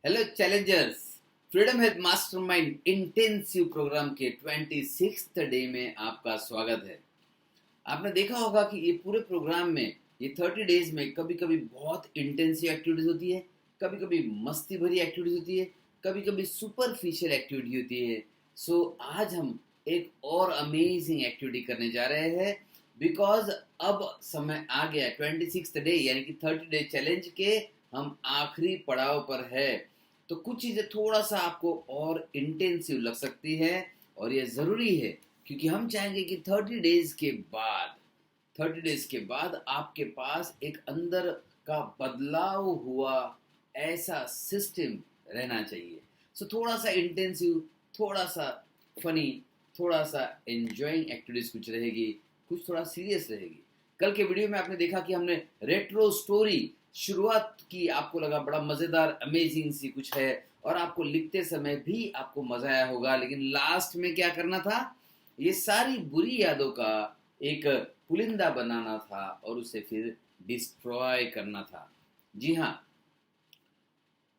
Hello challengers. Freedom health mastermind intensive programme के 26th day में आपका स्वागत है। आपने देखा होगा कि ये पूरे प्रोग्राम में, ये 30 डेज में कभी कभी बहुत इंटेंसिव एक्टिविटीज होती है, कभी कभी मस्ती भरी एक्टिविटीज होती है, कभी कभी सुपरफिशियल एक्टिविटी होती है। सो आज हम एक और अमेजिंग एक्टिविटी करने जा रहे हैं, बिकॉज अब समय आ गया 26th डे यानी कि 30 डे चैलेंज के हम आखिरी पड़ाव पर है। तो कुछ चीज़ें थोड़ा सा आपको और इंटेंसिव लग सकती है, और ये ज़रूरी है क्योंकि हम चाहेंगे कि 30 डेज के बाद आपके पास एक अंदर का बदलाव हुआ ऐसा सिस्टम रहना चाहिए। सो थोड़ा सा इंटेंसिव, थोड़ा सा फनी, थोड़ा सा एंजॉइंग एक्टिविटीज कुछ रहेगी, कुछ थोड़ा सीरियस रहेगी। कल के वीडियो में आपने देखा कि हमने रेट्रो स्टोरी शुरुआत की, आपको लगा बड़ा मजेदार अमेजिंग सी कुछ है, और आपको लिखते समय भी आपको मजा आया होगा। लेकिन लास्ट में क्या करना था, ये सारी बुरी यादों का एक पुलिंदा बनाना था और उसे फिर डिस्ट्रॉय करना था। जी हाँ,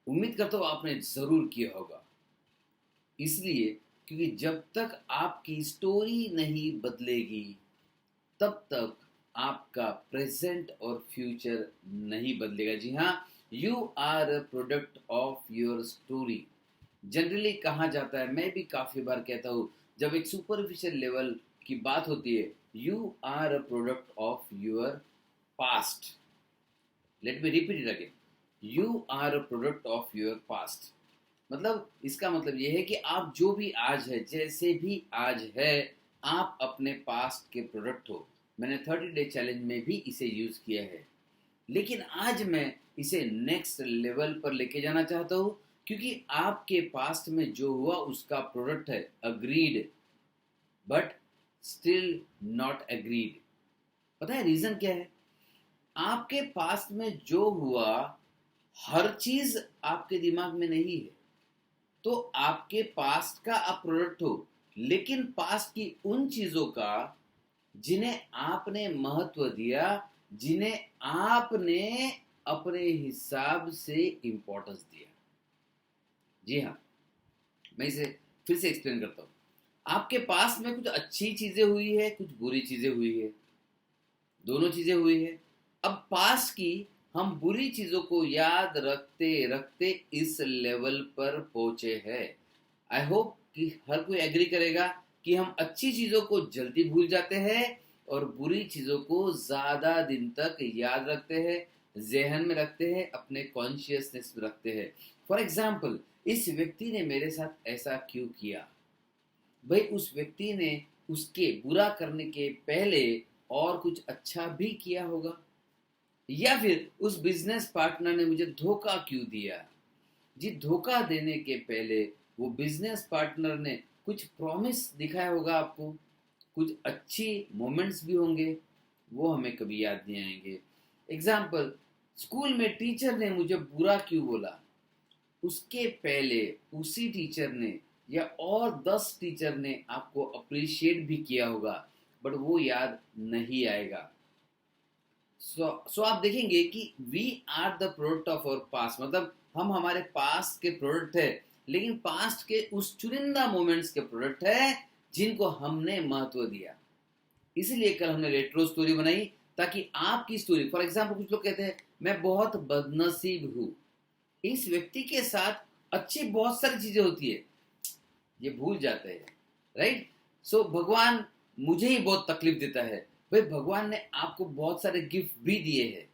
उम्मीद करता हूँ आपने जरूर किया होगा। इसलिए क्योंकि जब तक आपकी स्टोरी नहीं बदलेगी तब तक आपका प्रेजेंट और फ्यूचर नहीं बदलेगा। जी हाँ, you are a product of your story. Generally कहा जाता है, मैं भी काफ़ी बार कहता हूँ, जब एक सुपरफिशियल लेवल की बात होती है, you are a product of your past. Let me repeat it again, you are a product of your past. मतलब इसका मतलब यह है कि आप जो भी आज है, जैसे भी आज है, आप अपने पास्ट के प्रोडक्ट हो। मैंने 30 डे चैलेंज में भी इसे यूज किया है, लेकिन आज मैं इसे नेक्स्ट लेवल पर लेके जाना चाहता हूँ, क्योंकि आपके पास्ट में जो हुआ उसका प्रोडक्ट है agreed, but still not agreed. पता है रीजन क्या है? आपके पास्ट में जो हुआ हर चीज आपके दिमाग में नहीं है। तो आपके पास्ट का आप प्रोडक्ट हो, लेकिन पास्ट की उन चीजों का जिन्हें आपने महत्व दिया, जिन्हें आपने अपने हिसाब से इंपॉर्टेंस दिया। जी हाँ, मैं इसे फिर से एक्सप्लेन करता हूँ। आपके पास में कुछ अच्छी चीजें हुई है, कुछ बुरी चीजें हुई है, दोनों चीजें हुई है। अब पास्ट की हम बुरी चीजों को याद रखते रखते इस लेवल पर पहुंचे हैं। आई होप कि हर कोई एग्री करेगा कि हम अच्छी चीजों को जल्दी भूल जाते हैं और बुरी चीजों को ज्यादा दिन तक याद रखते हैं, जहन में रखते हैं, अपने कॉन्शियसनेस में रखते हैं। फॉर एग्जाम्पल, इस व्यक्ति ने मेरे साथ ऐसा क्यों किया? भाई उस व्यक्ति ने उसके बुरा करने के पहले और कुछ अच्छा भी किया होगा, या फिर उस बिजनेस पार्टनर ने मुझे धोखा क्यों दिया? जी, धोखा देने के पहले वो बिजनेस पार्टनर ने कुछ प्रॉमिस दिखाया होगा आपको, कुछ अच्छी मोमेंट्स भी होंगे, वो हमें कभी याद नहीं आएंगे। एग्जाम्पल, स्कूल में टीचर ने मुझे बुरा क्यों बोला? उसके पहले उसी टीचर ने या और 10 टीचर ने आपको अप्रिशिएट भी किया होगा, बट वो याद नहीं आएगा। सो आप देखेंगे कि we are the product of our past, मतलब हम हमारे पास्ट के प्रोडक्ट है, लेकिन पास्ट के उस चुनिंदा मोमेंट्स के प्रोडक्ट है जिनको हमने महत्व दिया। इसीलिए कल हमने रेट्रो स्टोरी बनाई, ताकि आपकी स्टोरी, फॉर एग्जाम्पल कुछ लोग कहते हैं मैं बहुत बदनसीब हूं, इस व्यक्ति के साथ अच्छी बहुत सारी चीजें होती है, ये भूल जाते हैं, राइट? सो भगवान मुझे ही बहुत तकलीफ देता है। भाई भगवान ने आपको बहुत सारे गिफ्ट भी दिए हैं।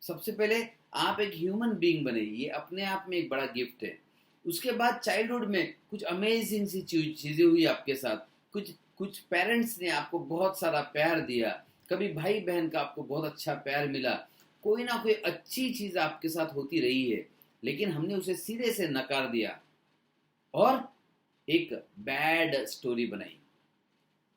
सबसे पहले आप एक ह्यूमन बीइंग बने, ये अपने आप में एक बड़ा गिफ्ट है। उसके बाद चाइल्डहुड में कुछ अमेजिंग सी चीजें हुई आपके साथ, कुछ कुछ पेरेंट्स ने आपको बहुत सारा प्यार दिया, कभी भाई बहन का आपको बहुत अच्छा प्यार मिला, कोई ना कोई अच्छी चीज आपके साथ होती रही है, लेकिन हमने उसे सिरे से नकार दिया और एक बैड स्टोरी बनाई।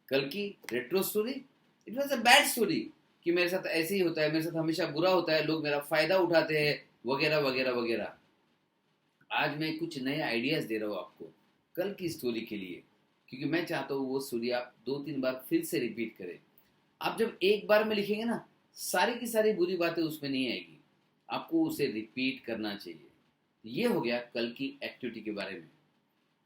कल की retro story, it was a bad story, कि मेरे साथ ऐसे ही होता है, मेरे साथ हमेशा बुरा होता है, लोग मेरा फायदा उठाते हैं, वगैरह वगैरह वगैरह। आज मैं कुछ नए आइडियाज दे रहा हूँ आपको कल की स्टोरी के लिए, क्योंकि मैं चाहता हूँ वो स्टोरी आप 2-3 बार फिर से रिपीट करें। आप जब एक बार में लिखेंगे ना, सारी की सारी बुरी बातें उसमें नहीं आएगी, आपको उसे रिपीट करना चाहिए। ये हो गया कल की एक्टिविटी के बारे में।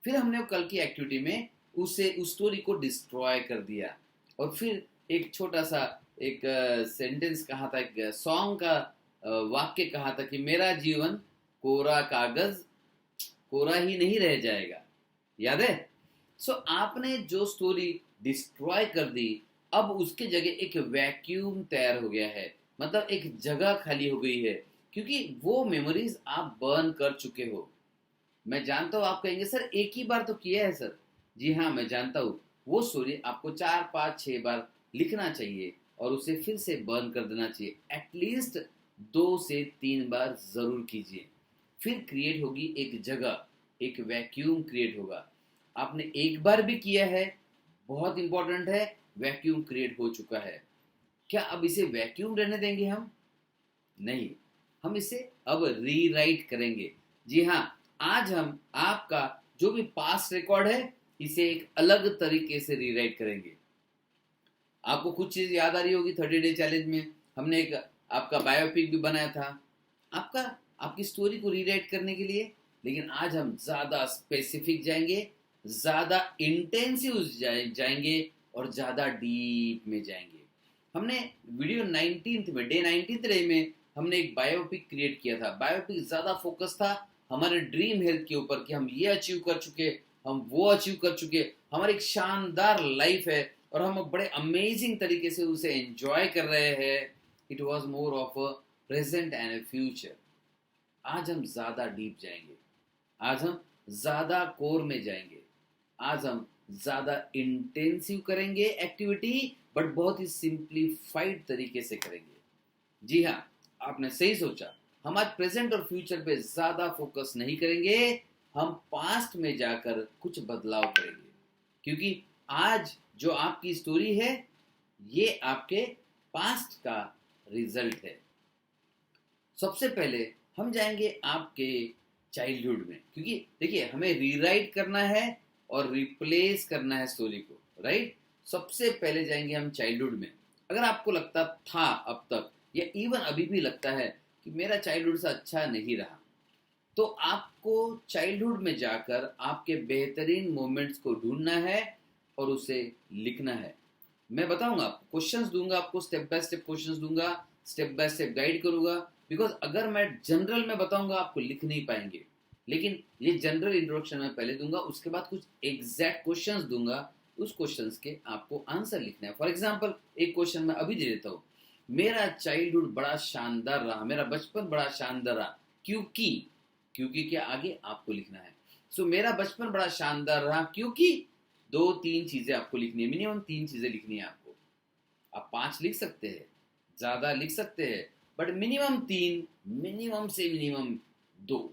फिर हमने कल की एक्टिविटी में उस स्टोरी को डिस्ट्रॉय कर दिया, और फिर एक छोटा सा एक सेंटेंस कहा था, एक सॉन्ग का वाक्य कहा था कि मेरा जीवन कोरा कागज कोरा ही नहीं रह जाएगा, याद है? सो आपने जो स्टोरी डिस्ट्रॉय कर दी, अब उसके जगह एक वैक्यूम तैयार हो गया है, मतलब एक जगह खाली हो गई है, क्योंकि वो मेमोरीज आप बर्न कर चुके हो। मैं जानता हूँ आप कहेंगे सर एक ही बार तो किया है सर। जी हाँ, मैं जानता हूँ। वो स्टोरी आपको 4 5 6 बार लिखना चाहिए और उसे फिर से बर्न कर देना चाहिए। एटलीस्ट 2 से 3 बार जरूर कीजिए। फिर क्रिएट होगी एक जगह, एक वैक्यूम क्रिएट होगा। आपने एक बार भी किया है, बहुत इंपॉर्टेंट है, वैक्यूम क्रिएट हो चुका है। क्या अब इसे वैक्यूम रहने देंगे हम? नहीं, हम इसे अब रीराइट करेंगे। जी हाँ, आज हम आपका जो भी पास्ट रिकॉर्ड है इसे एक अलग तरीके से रीराइट करेंगे। आपको कुछ चीज याद आ रही होगी। 30 डे चैलेंज में हमने एक आपका बायोपिक भी बनाया था आपका आपकी स्टोरी को रीराइट करने के लिए। लेकिन आज हम ज्यादा स्पेसिफिक जाएंगे, ज्यादा इंटेंसिव जाएंगे और ज्यादा डीप में जाएंगे। हमने वीडियो 19th में, डे 19th डे में हमने एक बायोपिक क्रिएट किया था। बायोपिक ज्यादा फोकस था हमारे ड्रीम हेल्थ के ऊपर कि हम ये अचीव कर चुके, हम वो अचीव कर चुके, हमारी एक शानदार लाइफ है और हम बड़े अमेजिंग तरीके से उसे एंजॉय कर रहे हैं। It was more of a present and a future. आज हम ज्यादा डीप जाएंगे, आज हम ज्यादा कोर में जाएंगे, आज हम ज्यादा इंटेंसिव करेंगे एक्टिविटी, बट बहुत ही सिंप्लीफाइड तरीके से करेंगे। जी हाँ, आपने सही सोचा। हम आज प्रेजेंट और फ्यूचर पे ज्यादा फोकस नहीं करेंगे, हम पास्ट में जाकर कुछ बदलाव करेंगे, क्योंकि आज जो आपकी स्टोरी है ये आपके पास्ट का रिजल्ट है। सबसे पहले हम जाएंगे आपके चाइल्डहुड में, क्योंकि देखिए हमें रीराइट करना है और रिप्लेस करना है स्टोरी को, राइट? सबसे पहले जाएंगे हम चाइल्डहुड में। अगर आपको लगता था अब तक या इवन अभी भी लगता है कि मेरा चाइल्डहुड से अच्छा नहीं रहा, तो आपको चाइल्डहुड में जाकर आपके बेहतरीन मोमेंट्स को ढूंढना है और उसे लिखना है। मैं बताऊंगा आपको, क्वेश्चंस दूंगा आपको, स्टेप बाय स्टेप क्वेश्चंस दूंगा, स्टेप बाय स्टेप गाइड करूंगा। बिकॉज अगर मैं जनरल में बताऊंगा आपको लिख नहीं पाएंगे, लेकिन ये जनरल इंट्रोडक्शन मैं पहले दूंगा, उसके बाद कुछ एग्जैक्ट क्वेश्चंस दूंगा, उस क्वेश्चंस के आपको आंसर लिखना है। फॉर एग्जाम्पल एक क्वेश्चन मैं अभी दे देता हूँ, मेरा चाइल्डहुड बड़ा शानदार रहा, मेरा बचपन बड़ा शानदार रहा, क्योंकि, क्योंकि के आगे आपको लिखना है। सो मेरा बचपन बड़ा शानदार रहा क्योंकि 2 3 चीजें आपको लिखनी है, मिनिमम 3 चीजें लिखनी है आपको। आप 5 लिख सकते हैं, ज्यादा लिख सकते हैं, बट मिनिमम 3, मिनिमम से मिनिमम 2।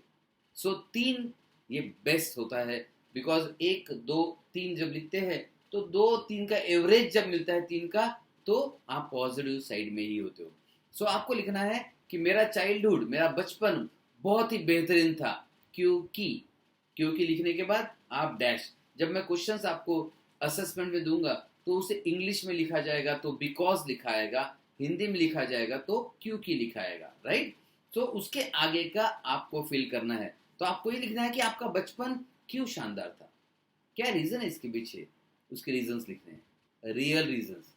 सो 3 ये बेस्ट होता है, बिकॉज 1 2 3 जब लिखते हैं तो 2 3 का एवरेज जब मिलता है 3 का, तो आप पॉजिटिव साइड में ही होते हो। सो आपको लिखना है कि मेरा चाइल्डहुड, मेरा बचपन बहुत ही बेहतरीन था क्योंकि, क्योंकि लिखने के बाद आप डैश। जब मैं क्वेश्चंस आपको असेसमेंट में दूंगा तो उसे इंग्लिश में लिखा जाएगा तो बिकॉज लिखाएगा, हिंदी में लिखा जाएगा तो क्योंकि लिखाएगा, राइट? तो उसके आगे का आपको फिल करना है। तो आपको ये लिखना है कि आपका बचपन क्यों शानदार था, क्या रीजन है इसके पीछे, उसके रीजंस लिखने हैं, रियल रीजंस।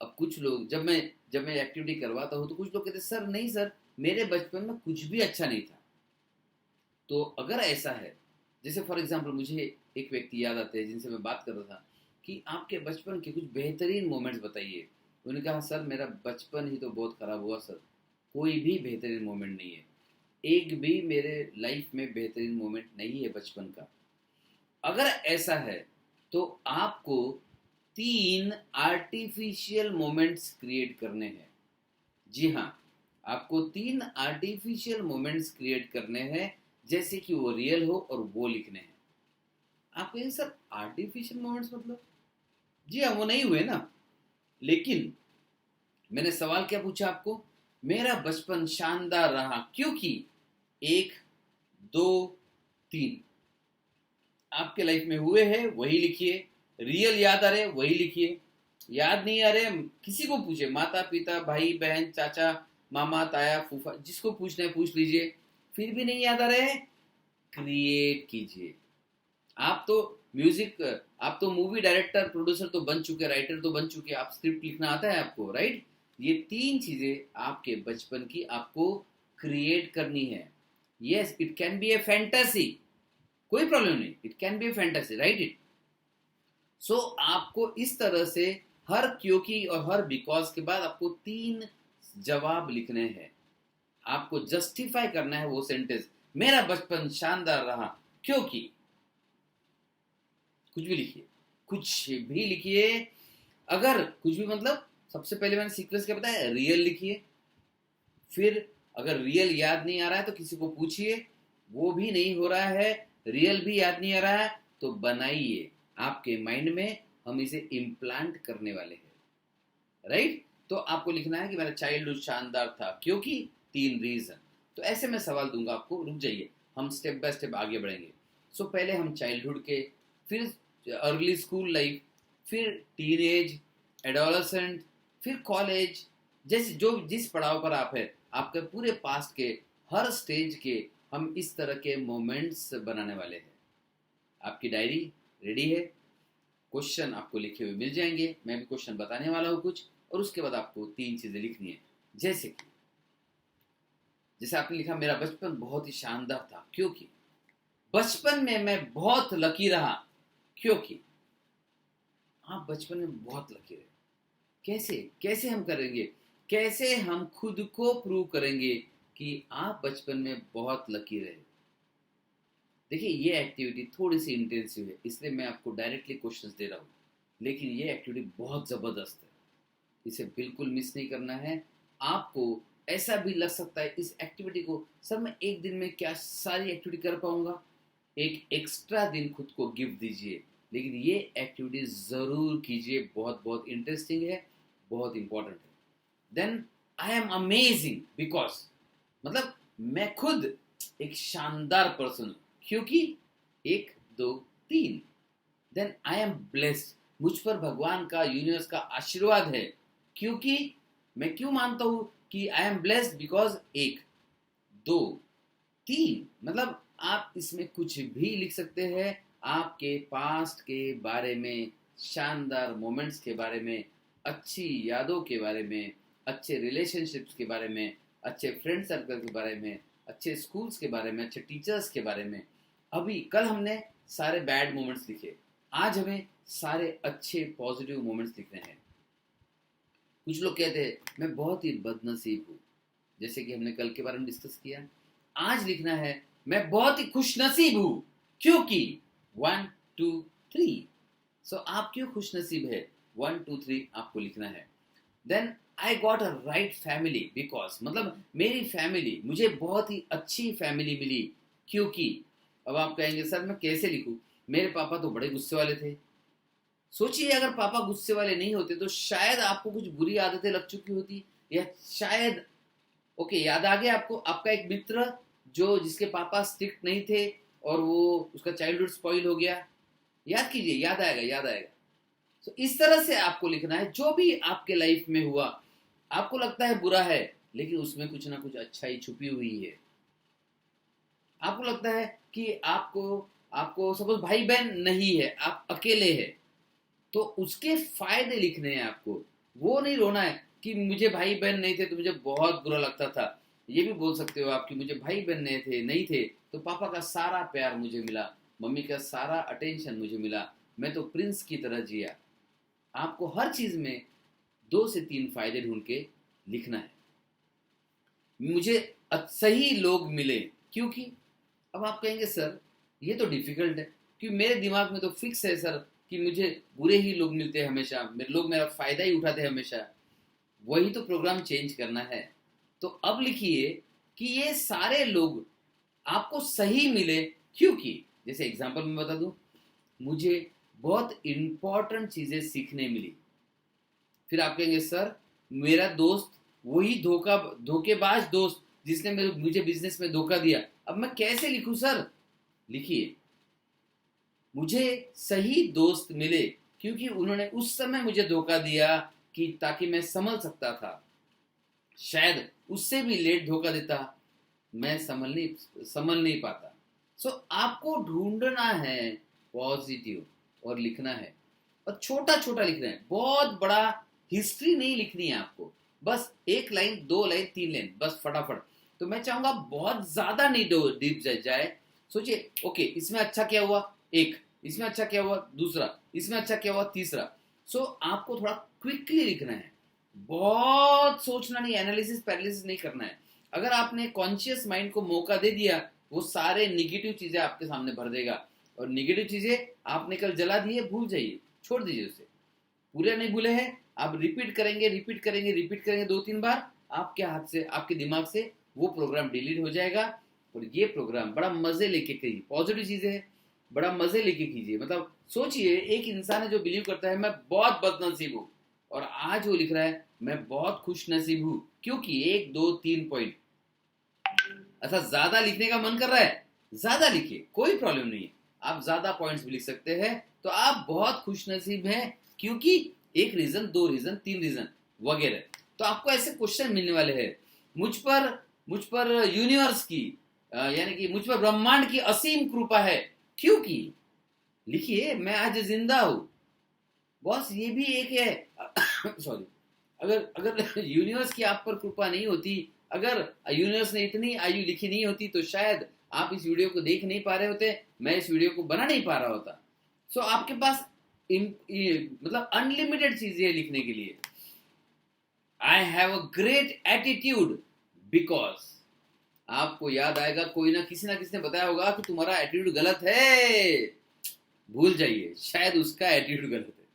अब कुछ लोग, जब मैं एक्टिविटी करवाता हूँ तो कुछ लोग कहते सर नहीं सर, मेरे बचपन में कुछ भी अच्छा नहीं था। तो अगर ऐसा है, जैसे फॉर एग्जांपल मुझे एक व्यक्ति याद आते हैं जिनसे मैं बात कर रहा था कि आपके बचपन के कुछ बेहतरीन मोमेंट्स बताइए। उन्होंने कहा सर मेरा बचपन ही तो बहुत खराब हुआ सर, कोई भी बेहतरीन मोमेंट नहीं है, एक भी मेरे लाइफ में बेहतरीन मोमेंट नहीं है बचपन का। अगर ऐसा है तो आपको 3 आर्टिफिशियल मोमेंट्स क्रिएट करने हैं। जी हाँ, आपको 3 आर्टिफिशियल मोमेंट्स क्रिएट करने हैं, जैसे कि वो रियल हो और वो लिखने हैं। आप कहेंगे सर आर्टिफिशियल मोमेंट्स मतलब? जी हाँ, वो नहीं हुए ना। लेकिन मैंने सवाल क्या पूछा आपको, मेरा बचपन शानदार रहा क्योंकि 1 2 3 आपके लाइफ में हुए हैं वही लिखिए। रियल याद आ रहे वही लिखिए, याद नहीं आ रहे किसी को पूछे, माता पिता भाई बहन चाचा मामा ताया फूफा, जिसको पूछना है पूछ लीजिए। फिर भी नहीं याद आ रहे हैं, क्रिएट कीजिए। आप तो म्यूजिक, आप तो मूवी डायरेक्टर प्रोड्यूसर तो बन चुके, राइटर तो बन चुके, आप स्क्रिप्ट लिखना आता है आपको, राइट? ये 3 चीजें आपके बचपन की आपको क्रिएट करनी है। Yes, it can be a fantasy, कोई प्रॉब्लम नहीं, it can be a fantasy, right it. So आपको इस तरह से हर क्योंकि और हर बिकॉज के बाद आपको 3 जवाब लिखने हैं। आपको जस्टिफाई करना है वो सेंटेंस, मेरा बचपन शानदार रहा क्योंकि। कुछ भी लिखिए, कुछ भी लिखिए। अगर कुछ भी मतलब, सबसे पहले मैंने सीक्वेंस क्या बताया, रियल लिखिए। फिर अगर रियल याद नहीं आ रहा है तो किसी को पूछिए, वो भी नहीं हो रहा है, रियल भी याद नहीं आ रहा है, तो बनाइए आपके माइंड में, हम इसे इम्प्लांट करने वाले हैं, राइट? तो आपको लिखना है कि मेरा चाइल्डहुड शानदार था क्योंकि 3 रीजन। तो ऐसे मैं सवाल दूंगा आपको, रुक जाइए, हम स्टेप बाय स्टेप आगे बढ़ेंगे। सो पहले हम चाइल्डहुड के, फिर अर्ली स्कूल लाइफ, फिर टीनेज, एडोलसेंट, फिर कॉलेज, जैसे जो जिस पड़ाव पर आप है, आपके पूरे पास्ट के हर स्टेज के हम इस तरह के मोमेंट्स बनाने वाले हैं। आपकी डायरी रेडी है, क्वेश्चन आपको लिखे हुए मिल जाएंगे, मैं भी क्वेश्चन बताने वाला हूँ कुछ, और उसके बाद आपको 3 चीजें लिखनी है। जैसे आपने लिखा, मेरा बचपन बहुत ही शानदार था क्योंकि, बचपन में मैं बहुत लकी रहा क्योंकि। आप बचपन में बहुत लकी रहे, कैसे कैसे हम करेंगे, कैसे हम खुद को प्रूव करेंगे कि आप बचपन में बहुत लकी रहे? देखिए, ये एक्टिविटी थोड़ी सी इंटेंसिव है, इसलिए मैं आपको डायरेक्टली क्वेश्चंस दे रहा हूँ, लेकिन ये एक्टिविटी बहुत ज़बरदस्त है, इसे बिल्कुल मिस नहीं करना है। आपको ऐसा भी लग सकता है इस एक्टिविटी को, सर मैं एक दिन में क्या सारी एक्टिविटी कर पाऊंगा? एक एक्स्ट्रा दिन खुद को गिफ्ट दीजिए, लेकिन ये एक्टिविटी ज़रूर कीजिए, बहुत बहुत इंटरेस्टिंग है, बहुत इंपॉर्टेंट है। Then I am amazing because, मतलब मैं खुद एक शानदार पर्सन हूँ क्योंकि 1 2 3। देन आई एम ब्लेस्ड, मुझ पर भगवान का, यूनिवर्स का आशीर्वाद है क्योंकि, मैं क्यों मानता हूं कि आई एम ब्लेस्ड बिकॉज 1 2 3, मतलब आप इसमें कुछ भी लिख सकते हैं, आपके पास्ट के बारे में, शानदार मोमेंट्स के बारे में, अच्छी यादों के बारे में, अच्छे रिलेशनशिप्स के बारे में, अच्छे फ्रेंड सर्कल के बारे में, अच्छे स्कूल्स के बारे में, अच्छे टीचर्स के बारे में। अभी कल हमने सारे बैड मोमेंट्स लिखे, आज हमें सारे अच्छे पॉजिटिव मोमेंट्स लिखने हैं। कुछ लोग कहते हैं मैं बहुत ही बदनसीब हूँ, जैसे कि हमने कल के बारे में डिस्कस किया। आज लिखना है मैं बहुत ही खुशनसीब हूँ क्योंकि 1 2 3। सो आप क्यों खुशनसीब है, 1 2 3 आपको लिखना है। Then I got a right family because, मतलब मेरी फैमिली, मुझे बहुत ही अच्छी फैमिली मिली क्योंकि। अब आप कहेंगे सर मैं कैसे लिखूं, मेरे पापा तो बड़े गुस्से वाले थे। सोचिए अगर पापा गुस्से वाले नहीं होते तो शायद आपको कुछ बुरी आदतें लग चुकी होती, या शायद, ओके याद आ गया आपको, आपका एक मित्र जो जिसके पापा स्ट्रिक्ट नहीं थे और वो उसका चाइल्डहुड स्पॉइल हो गया, याद कीजिए, याद आएगा, याद आएगा। तो इस तरह से आपको लिखना है, जो भी आपके लाइफ में हुआ, आपको लगता है बुरा है लेकिन उसमें कुछ ना कुछ अच्छाई छुपी हुई है। आपको लगता है कि आपको आपको सपोज भाई बहन नहीं है, आप अकेले हैं, तो उसके फायदे लिखने हैं आपको। वो नहीं रोना है कि मुझे भाई बहन नहीं थे तो मुझे बहुत बुरा लगता था। ये भी बोल सकते हो आप कि मुझे भाई बहन नहीं थे तो पापा का सारा प्यार मुझे मिला, मम्मी का सारा अटेंशन मुझे मिला, मैं तो प्रिंस की तरह जिया। आपको हर चीज में 2 से 3 फायदे ढूंढ के लिखना है। मुझे सही लोग मिले क्योंकि। अब आप कहेंगे सर ये तो डिफिकल्ट है, क्योंकि मेरे दिमाग में तो फिक्स है सर कि मुझे बुरे ही लोग मिलते हैं हमेशा, मेरे लोग मेरा फायदा ही उठाते हैं हमेशा। वही तो प्रोग्राम चेंज करना है। तो अब लिखिए कि ये सारे लोग आपको सही मिले क्योंकि, जैसे एग्जांपल में बता दूं, मुझे बहुत इंपॉर्टेंट चीजें सीखने मिली। फिर आप कहेंगे सर मेरा दोस्त वही धोखेबाज दोस्त जिसने मुझे बिजनेस में धोखा दिया, अब मैं कैसे लिखूं सर? लिखिए मुझे सही दोस्त मिले क्योंकि उन्होंने उस समय मुझे धोखा दिया कि ताकि मैं संभल सकता था, शायद उससे भी लेट धोखा देता मैं समझ नहीं पाता। सो आपको ढूंढना है पॉजिटिव और लिखना है, और छोटा छोटा लिखना है, बहुत बड़ा हिस्ट्री नहीं लिखनी है आपको, बस एक लाइन, दो लाइन, तीन लाइन, बस फटाफट। तो मैं चाहूंगा बहुत ज्यादा नहीं डीप जाए। सोचिए, ओके इसमें अच्छा क्या हुआ, एक, इसमें अच्छा क्या हुआ, दूसरा, इसमें अच्छा क्या हुआ, तीसरा। सो आपको थोड़ा क्विकली लिखना है, बहुत सोचना नहीं, एनालिसिस पैरालिसिस नहीं करना है। अगर आपने कॉन्शियस माइंड को मौका दे दिया, वो सारे निगेटिव चीजें आपके सामने भर देगा, और निगेटिव चीजें आपने कल जला दी है, भूल जाइए, छोड़ दीजिए उसे। पूरे नहीं भूले हैं, आप रिपीट करेंगे, रिपीट करेंगे, रिपीट करेंगे 2-3 बार, आपके हाथ से, आपके दिमाग से वो प्रोग्राम डिलीट हो जाएगा। और ये प्रोग्राम बड़ा मजे लेके कीजिए, पॉजिटिव चीजें हैं, बड़ा मजे लेके कीजिए। मतलब सोचिए, एक इंसान है जो बिलीव करता है मैं बहुत बदनसीब हूं, और आज वो लिख रहा है मैं बहुत खुश नसीब हूं, क्योंकि 1 2 3 पॉइंट। अच्छा, ज्यादा लिखने का मन कर रहा है, ज्यादा लिखिए, कोई प्रॉब्लम नहीं है, आप ज्यादा पॉइंट्स भी लिख सकते हैं। तो आप बहुत खुश नसीब हैं, क्योंकि एक रीजन, दो रीजन, तीन रीजन वगैरह। तो आपको ऐसे क्वेश्चन मिलने वाले हैं। मुझ पर यूनिवर्स की यानी कि मुझ पर ब्रह्मांड की असीम कृपा है, क्योंकि लिखिए मैं आज जिंदा हूं। बॉस ये भी एक है सॉरी, अगर अगर यूनिवर्स की आप पर कृपा नहीं होती, अगर यूनिवर्स ने इतनी आयु लिखी नहीं होती, तो शायद आप इस वीडियो को देख नहीं पा रहे होते, मैं इस वीडियो को बना नहीं पा रहा होता। सो आपके पास मतलब अनलिमिटेड चीजें है लिखने के लिए। I have a great attitude because, आपको याद आएगा, कोई ना किसी ने बताया होगा कि तुम्हारा एटीट्यूड गलत है, भूल जाइए, शायद उसका एटीट्यूड गलत है,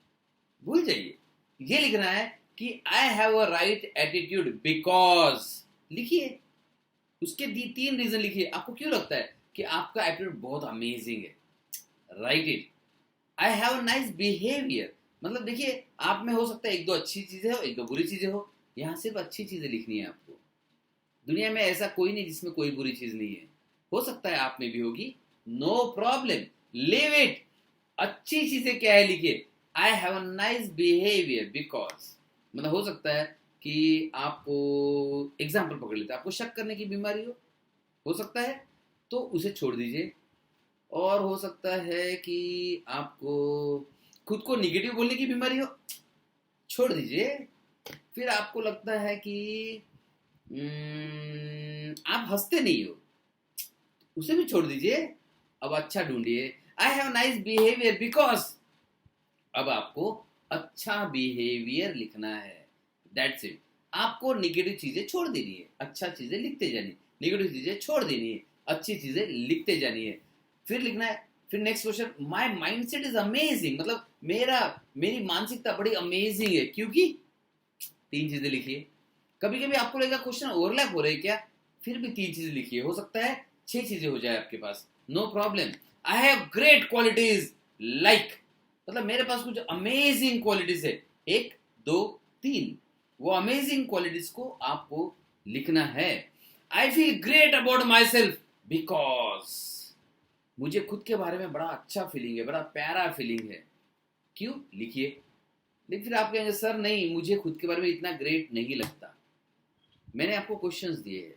भूल जाइए। ये लिखना है कि I have a right attitude because, लिखिए उसके 3 रीजन लिखिए। आपको क्यों लगता है कि आपका एटीट्यूड बहुत अमेजिंग है, right it. I have a nice behaviour, मतलब देखिए, आप में हो सकता है 1-2 अच्छी चीजें हो, 1-2 बुरी चीजें हो, यहां सिर्फ अच्छी चीजें लिखनी है आपको। दुनिया में ऐसा कोई नहीं जिसमें कोई बुरी चीज नहीं है, हो सकता है आप में भी होगी, नो प्रॉब्लम, लिव इट। अच्छी चीजें क्या है लिखिए, I have a nice behaviour because, मतलब हो सकता है कि आपको, एग्जाम्पल पकड़ लेते हैं, आपको शक करने की बीमारी हो सकता है, तो उसे छोड़ दीजिए। और हो सकता है कि आपको खुद को निगेटिव बोलने की बीमारी हो, छोड़ दीजिए। फिर आपको लगता है कि आप हंसते नहीं हो, उसे भी छोड़ दीजिए। अब अच्छा ढूंढिए, I have nice behaviour because, अब आपको अच्छा बिहेवियर लिखना है, दैट्स इट। आपको निगेटिव चीजें छोड़ देनी है, अच्छा चीजें लिखते जानी, निगेटिव चीजें छोड़ देनी है, अच्छी चीजें लिखते जानी है। फिर लिखना है, फिर next question, my mindset is amazing, मतलब मेरी मानसिकता बड़ी अमेजिंग है, क्योंकि 3 चीजें लिखिए। कभी कभी आपको लगेगा क्वेश्चन ओवरलैप हो रहे क्या, फिर भी 3 चीजें लिखिए, हो सकता है 6 चीजें हो जाए आपके पास, no problem. I have great qualities like, मतलब मेरे पास कुछ अमेजिंग क्वालिटीज है, 1 2 3, वो अमेजिंग क्वालिटीज को आपको लिखना है। I feel great about my self because, मुझे खुद के बारे में बड़ा अच्छा फीलिंग है, बड़ा प्यारा फीलिंग है, क्यों, लिखिए। लेकिन फिर आप कहेंगे सर नहीं, मुझे खुद के बारे में इतना ग्रेट नहीं लगता। मैंने आपको क्वेश्चंस दिए हैं,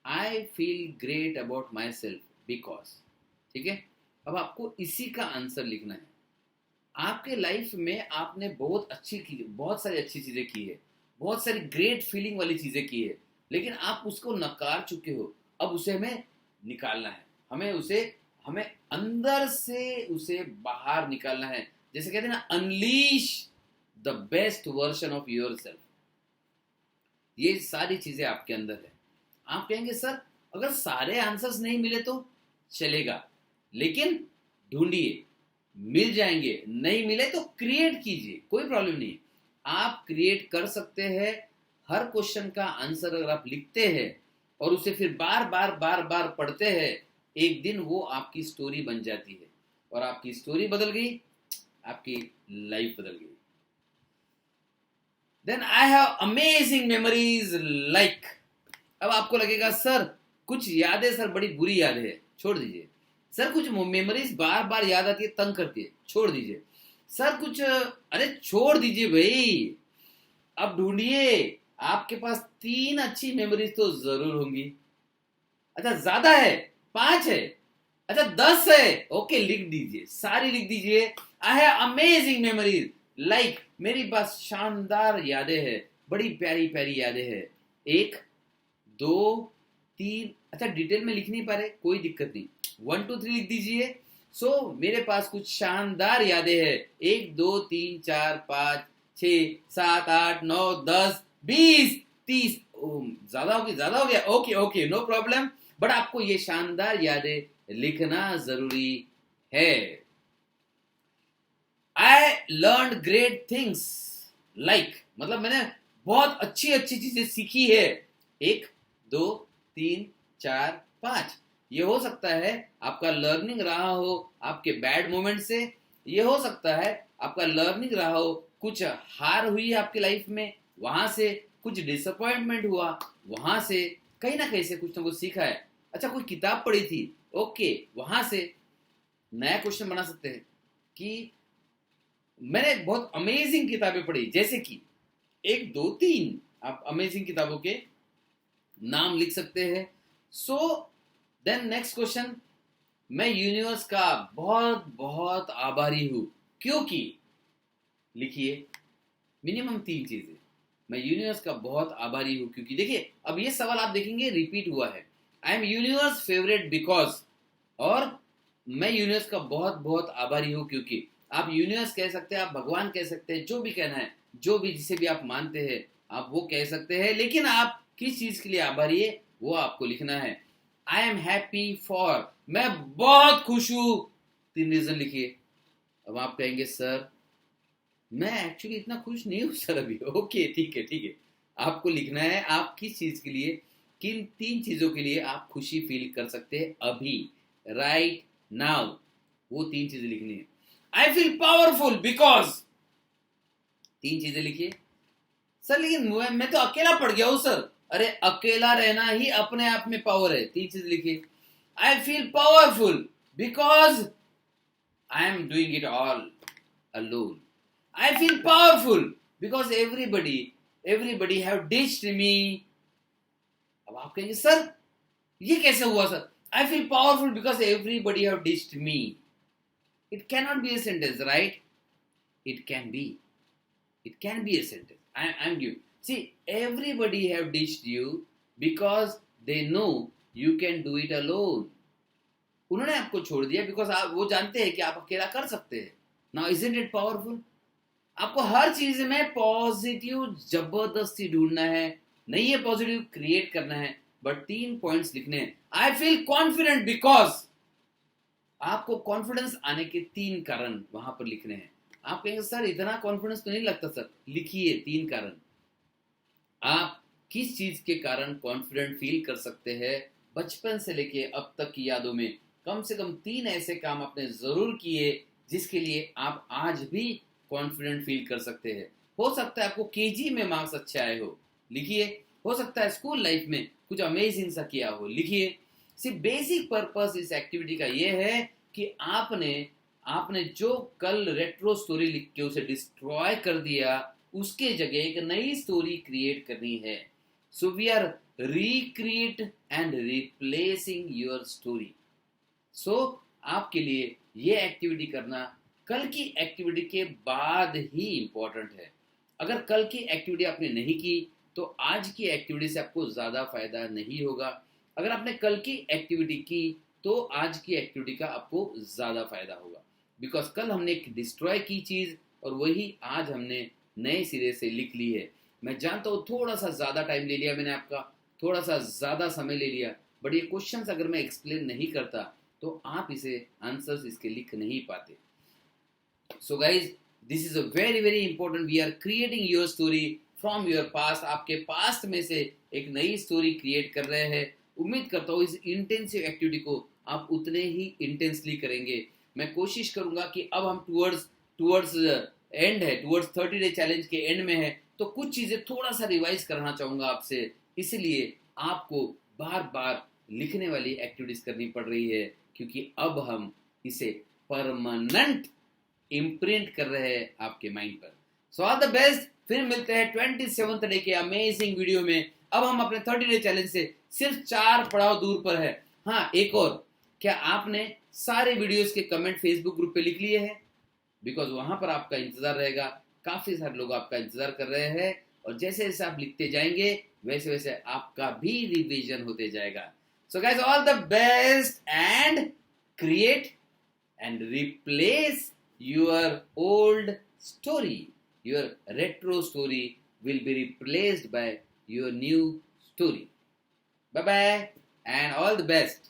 I feel great about my self because, ठीक है। अब आपको इसी का आंसर लिखना है। आपके लाइफ में आपने बहुत सारी अच्छी चीजें की है, बहुत सारी ग्रेट फीलिंग वाली चीजें की है, लेकिन आप उसको नकार चुके हो। अब उसे हमें निकालना है, हमें अंदर से उसे बाहर निकालना है। जैसे कहते हैं ना, unleash the best version of your self. ये सारी चीजें आपके अंदर है। आप कहेंगे सर अगर सारे आंसर्स नहीं मिले तो चलेगा, लेकिन ढूंढिए, मिल जाएंगे, नहीं मिले तो क्रिएट कीजिए, कोई प्रॉब्लम नहीं। आप क्रिएट कर सकते हैं। हर क्वेश्चन का आंसर अगर आप लिखते हैं और उसे फिर बार बार बार बार पढ़ते हैं, एक दिन वो आपकी स्टोरी बन जाती है, और आपकी स्टोरी बदल गई, आपकी लाइफ बदल गई। Then I have amazing memories like, अब आपको लगेगा सर कुछ यादें सर बड़ी बुरी यादें है, छोड़ दीजिए। सर कुछ मेमोरीज बार बार याद आती है, तंग करती है, छोड़ दीजिए। सर कुछ, अरे छोड़ दीजिए भाई। अब ढूंढिए, आपके पास 3 अच्छी मेमोरीज तो जरूर होंगी, अच्छा ज्यादा है, 5 है, अच्छा 10 है, ओके लिख दीजिए, सारी लिख दीजिए। आई हैव अमेजिंग मेमोरीज, लाइक मेरे पास शानदार यादें हैं, बड़ी प्यारी प्यारी यादें हैं। 1 2 3, अच्छा डिटेल में लिख नहीं पा रहे, कोई दिक्कत नहीं, 1 2 3 लिख दीजिए। सो मेरे पास कुछ शानदार यादें हैं, 1 2 3 4 5 6 7 8 9 10 20 30, ज्यादा हो गया, okay okay no problem, but आपको ये शानदार यादें लिखना जरूरी है। I learn great things, like मतलब मैंने बहुत अच्छी अच्छी चीजें सीखी है। 1 2 3 4 5, ये हो सकता है आपका लर्निंग रहा हो आपके बैड मोमेंट से, ये हो सकता है आपका लर्निंग रहा हो कुछ हार हुई आपकी लाइफ में, वहां से कुछ डिसअपॉइंटमेंट हुआ, वहां से कहीं ना कहीं से कुछ ना कुछ सीखा है। अच्छा कोई किताब पढ़ी थी, ओके वहां से नया क्वेश्चन बना सकते हैं कि मैंने बहुत अमेजिंग किताबें पढ़ी, जैसे कि 1 2 3 आप अमेजिंग किताबों के नाम लिख सकते हैं। सो देन नेक्स्ट क्वेश्चन, मैं यूनिवर्स का बहुत बहुत आभारी हूं क्योंकि, लिखिए मिनिमम 3 चीजें। मैं यूनिवर्स का बहुत आभारी हूं क्योंकि, देखिए अब ये सवाल आप देखेंगे रिपीट हुआ है, I am universe favourite because, और मैं यूनिवर्स का बहुत बहुत आभारी हूं क्योंकि। आप यूनिवर्स कह सकते हैं, आप भगवान कह सकते हैं, जो भी कहना है, जो भी जिसे भी आप मानते हैं आप वो कह सकते हैं, लेकिन आप किस चीज के लिए आभारी है वो आपको लिखना है। आई एम हैप्पी फॉर, मैं बहुत खुश हूं, 3 रीजन लिखिए। अब आप कहेंगे सर मैं एक्चुअली इतना खुश नहीं हूं सर अभी, ओके ठीक है ठीक है, आपको लिखना है आप किस चीज के लिए, किन 3 चीजों के लिए आप खुशी फील कर सकते हैं अभी, राइट नाउ, वो 3 चीजें लिखनी है। आई फील पावरफुल बिकॉज, 3 चीजें लिखिए। सर लेकिन मैं तो अकेला पड़ गया हूं सर, अरे अकेला रहना ही अपने आप में पावर है, 3 चीजें लिखिए। I feel powerful because I am doing it all alone. I feel powerful because everybody have ditched me. अब आप कहेंगे सर ये कैसे हुआ sir, I feel powerful because everybody have ditched me. It cannot be a sentence, right? It can be. It can be a sentence. I'm giving. See, everybody have ditched you because they know you can do it alone. उन्होंने आपको छोड़ दिया because आप वो जानते हैं कि आप अकेला कर सकते हैं। Now isn't it powerful? आपको हर चीज में पॉजिटिव जबरदस्ती ढूंढना है, नहीं है पॉजिटिव क्रिएट करना है, बट 3 पॉइंट्स लिखने हैं। आई फील कॉन्फिडेंट बिकॉज, आपको कॉन्फिडेंस आने के 3 कारण वहां पर लिखने हैं। आप कहेंगे सर इतना कॉन्फिडेंस तो नहीं लगता सर, लिखिए 3 कारण। आप किस चीज के कारण कॉन्फिडेंट फील कर सकते हैं बचपन से लेके अब तक की यादों में, कम से कम 3 ऐसे काम आपने जरूर किए जिसके लिए आप आज भी कॉन्फिडेंट फील कर सकते हैं। हो सकता है आपको केजी में मार्क्स अच्छे आए हो, लिखिए। हो सकता है स्कूल लाइफ में कुछ अमेजिंग सा किया हो, लिखिए। सिर्फ बेसिक पर्पस इस एक्टिविटी का यह है कि आपने जो कल रेट्रो स्टोरी लिख के उसे डिस्ट्रॉय कर दिया, उसके जगह एक नई स्टोरी क्रिएट करनी है। So we are recreate and replacing your story. So आपके लिए ये एक्टिविटी करना कल की एक्टिविटी के बाद ही इंपॉर्टेंट है। अगर कल की एक्टिविटी आपने नहीं की तो आज की एक्टिविटी से आपको ज्यादा फायदा नहीं होगा। अगर आपने कल की एक्टिविटी की तो आज की एक्टिविटी का आपको ज्यादा फायदा होगा, बिकॉज कल हमने एक डिस्ट्रॉय की चीज और वही आज हमने नए सिरे से लिख ली है। मैं जानता हूँ थोड़ा सा ज्यादा टाइम ले लिया मैंने आपका, थोड़ा सा ज्यादा समय ले लिया, बट ये क्वेश्चंस अगर मैं एक्सप्लेन नहीं करता तो आप इसे आंसर्स इसके लिख नहीं पाते। So guys this is a very very important, we are creating your story from your past. आपके पास्ट में से एक नई स्टोरी क्रिएट कर रहे हैं। उम्मीद करता हूँ इस इंटेंसिव एक्टिविटी को आप उतने ही इंटेंसली करेंगे। मैं कोशिश करूंगा कि अब हम टूवर्ड्स एंड है, टूवर्ड्स 30 डे चैलेंज के एंड में है, तो कुछ चीजें थोड़ा सा रिवाइज कराना चाहूंगा आपसे, इसलिए आपको बार बार लिखने वाली एक्टिविटीज करनी पड़ रही है, क्योंकि अब हम इसे परमानेंट इम्प्रिंट कर रहे हैं आपके माइंड पर। सो ऑल द बेस्ट, फिर मिलते हैं 27th डे के अमेजिंग वीडियो में। अब हम अपने 30 डे चैलेंज से सिर्फ 4 पड़ाव दूर पर है। हाँ, एक और, क्या आपने सारे वीडियोस के कमेंट फेसबुक ग्रुप पे लिख लिए हैं? बिकॉज वहां पर आपका इंतजार रहेगा, काफी सारे लोग आपका इंतजार कर रहे हैं, और जैसे जैसे आप लिखते जाएंगे वैसे वैसे आपका भी रिवीजन होते जाएगा। So guys, all the best and create and replace your old story. Your retro story will be replaced by your new story. Bye bye and all the best.